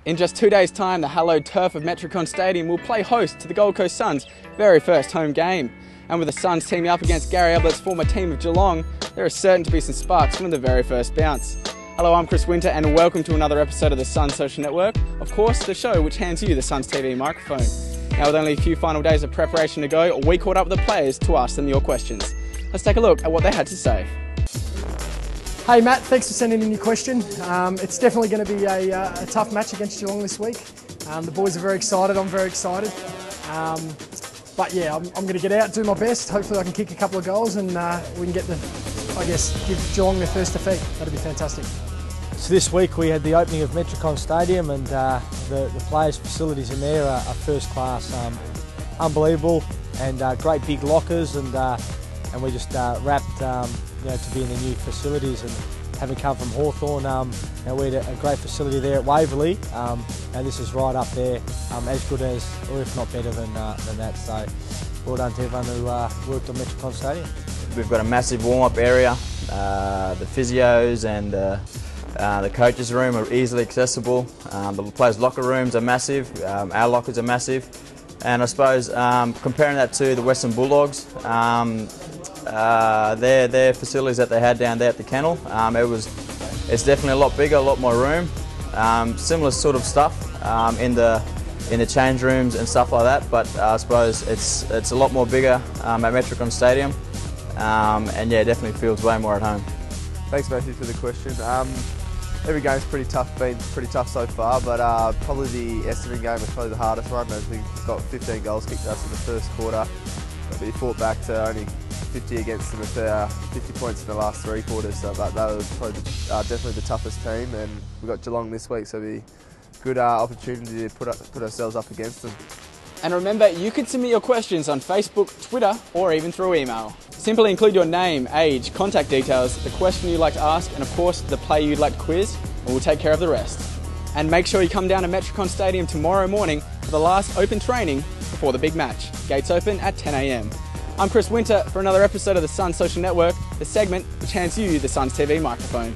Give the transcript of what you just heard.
In just 2 days' time, the hallowed turf of Metricon Stadium will play host to the Gold Coast Suns' very first home game. And with the Suns teaming up against Gary Ablett's former team of Geelong, there is certain to be some sparks from the very first bounce. Hello, I'm Chris Winter and welcome to another episode of the SUNS Social Network, of course the show which hands you the SUNS TV microphone. Now with only a few final days of preparation to go, we caught up with the players to ask them your questions. Let's take a look at what they had to say. Hey Matt, thanks for sending in your question. It's definitely going to be a tough match against Geelong this week. The boys are very excited, I'm very excited. But yeah, I'm going to get out, do my best. Hopefully I can kick a couple of goals and we can get give Geelong their first defeat. That'd be fantastic. So this week we had the opening of Metricon Stadium and the players' facilities in there are first class. Unbelievable and great big lockers and we just wrapped to be in the new facilities and having come from Hawthorn, we had a great facility there at Waverley and this is right up there, as good as, or if not better than that. So well done to everyone who worked on Metricon Stadium. We've got a massive warm-up area, the physios and the coaches' room are easily accessible. The players' locker rooms are massive, our lockers are massive, and I suppose comparing that to the Western Bulldogs, their facilities that they had down there at the kennel, it's definitely a lot bigger, a lot more room, similar sort of stuff in the change rooms and stuff like that, but I suppose it's a lot more bigger at Metricon Stadium, and yeah, definitely feels way more at home. Thanks Matthew for the question. Every game's been pretty tough so far, but probably the Essendon game was probably the hardest one as we got 15 goals kicked us in the first quarter. But we fought back to only 50 against them with 50 points in the last three quarters, so that was probably definitely the toughest team, and we got Geelong this week, so it'll be a good opportunity to put ourselves up against them. And remember, you can submit your questions on Facebook, Twitter or even through email. Simply include your name, age, contact details, the question you'd like to ask and of course the player you'd like to quiz, and we'll take care of the rest. And make sure you come down to Metricon Stadium tomorrow morning for the last open training before the big match. Gates open at 10 AM. I'm Chris Winter for another episode of the SUNS Social Network, the segment which hands you the SUNS TV microphone.